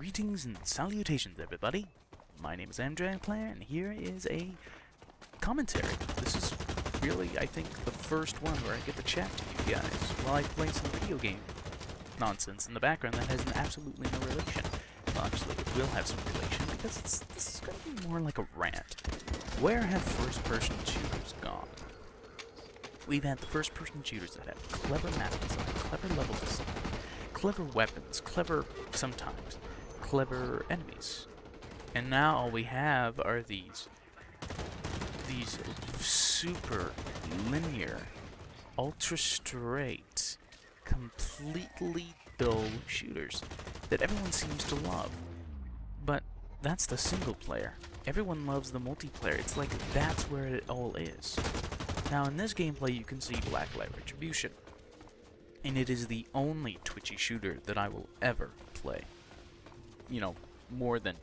Greetings and salutations, everybody. My name is Amdragplayer, and here is a commentary. This is really, I think, the first one where I get to chat to you guys while I play some video game nonsense in the background that has absolutely no relation. Well, actually, it will have some relation, because this is going to be more like a rant. Where have first-person shooters gone? We've had the first-person shooters that have clever map design, clever level design, clever weapons, clever, sometimes, clever enemies. And now all we have are these super linear, ultra straight, completely dull shooters that everyone seems to love. But that's the single player. Everyone loves the multiplayer. It's like that's where it all is. Now in this gameplay you can see Blacklight Retribution. And it is the only twitchy shooter that I will ever play. You know, more than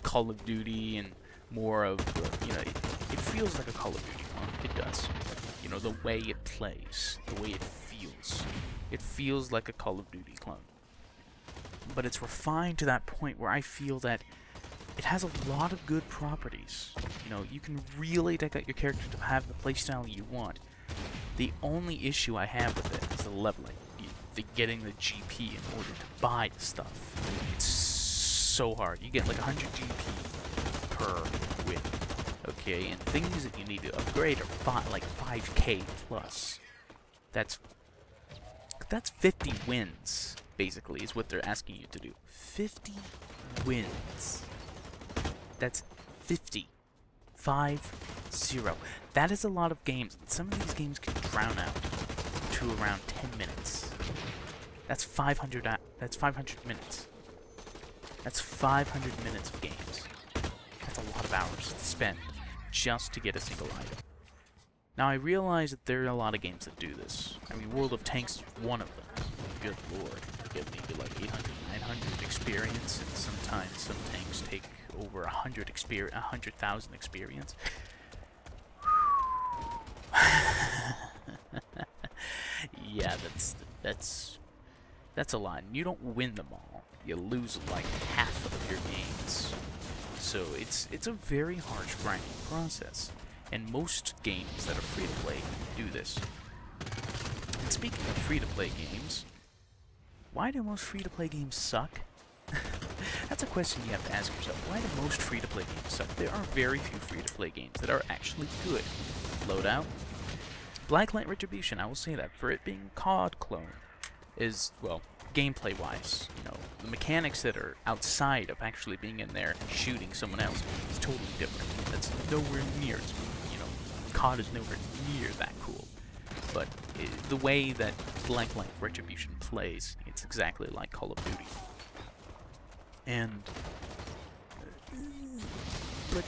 Call of Duty and more of, you know, it feels like a Call of Duty clone. It does. You know, the way it plays, the way it feels. It feels like a Call of Duty clone. But it's refined to that point where I feel that it has a lot of good properties. You know, you can really deck out your character to have the playstyle you want. The only issue I have with it is the leveling. The getting the GP in order to buy the stuff. It's so hard. You get like 100 GP per win. Okay, and things that you need to upgrade are like 5k plus. That's 50 wins, basically, is what they're asking you to do. 50 wins. That's 50. 5-0. That is a lot of games. Some of these games can drown out to around 10 minutes. That's 500 minutes. That's 500 minutes of games. That's a lot of hours to spend just to get a single item. Now I realize that there are a lot of games that do this. I mean, World of Tanks is one of them. Good lord. You get maybe like 800, 900 experience, and sometimes some tanks take over 100,000 experience. Yeah, that's a lot. And you don't win them all. You lose like half of your games. So it's a very harsh grinding process. And most games that are free to play do this. And speaking of free to play games, why do most free to play games suck? That's a question you have to ask yourself. Why do most free to play games suck? There are very few free to play games that are actually good. Loadout. Blacklight Retribution, I will say that, for it being COD clone, is, well, gameplay-wise, you know, the mechanics that are outside of actually being in there and shooting someone else is totally different. That's nowhere near, you know, COD is nowhere near that cool. But the way that Blacklight Retribution plays, it's exactly like Call of Duty. And, but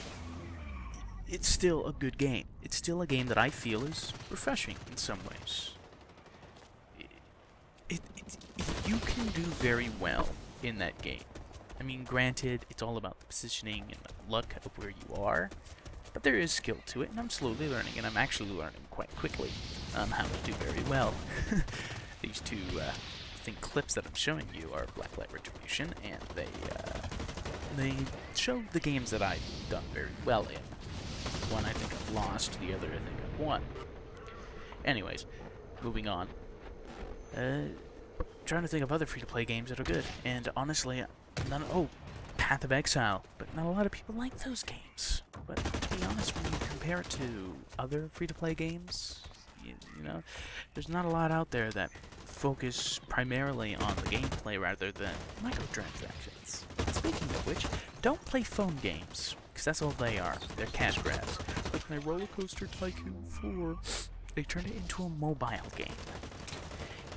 it's still a good game. It's still a game that I feel is refreshing in some ways. You can do very well in that game. I mean, granted, it's all about the positioning and the luck of where you are, but there is skill to it, and I'm slowly learning, and I'm actually learning quite quickly on how to do very well. These two, I think, clips that I'm showing you are Blacklight Retribution, and they show the games that I've done very well in. One I think I've lost, the other I think I've won. Anyways, moving on. Trying to think of other free-to-play games that are good, and honestly, Path of Exile, but not a lot of people like those games. But to be honest, when you compare it to other free-to-play games, you know, there's not a lot out there that focus primarily on the gameplay rather than microtransactions. Speaking of which, don't play phone games, because that's all they are. They're cash grabs. Like my Roller Coaster Tycoon 4, they turned it into a mobile game.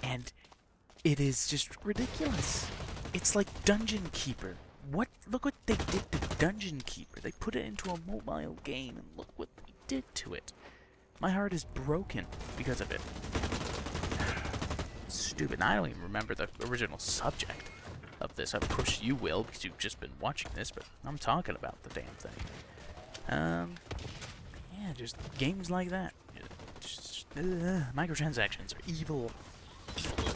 And it is just ridiculous. It's like Dungeon Keeper. Look what they did to Dungeon Keeper. They put it into a mobile game, and look what they did to it. My heart is broken because of it. Stupid. I don't even remember the original subject of this. Of course you will, because you've just been watching this, but I'm talking about the damn thing. Yeah, just games like that. Just, microtransactions are evil. Evil.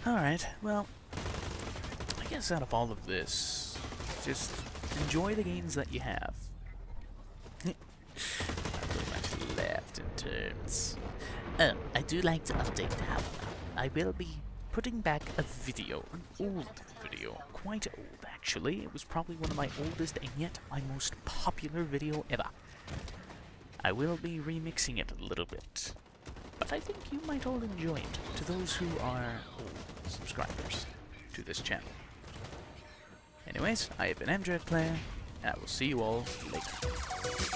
Alright, well, guess out of all of this, just enjoy the games that you have. I pretty much left in terms. Oh, I do like to update, however. I will be putting back a video, an old video, quite old actually. It was probably one of my oldest and yet my most popular video ever. I will be remixing it a little bit, but I think you might all enjoy it, to those who are old subscribers to this channel. Anyways, I have been Amdragplayer, and I will see you all later.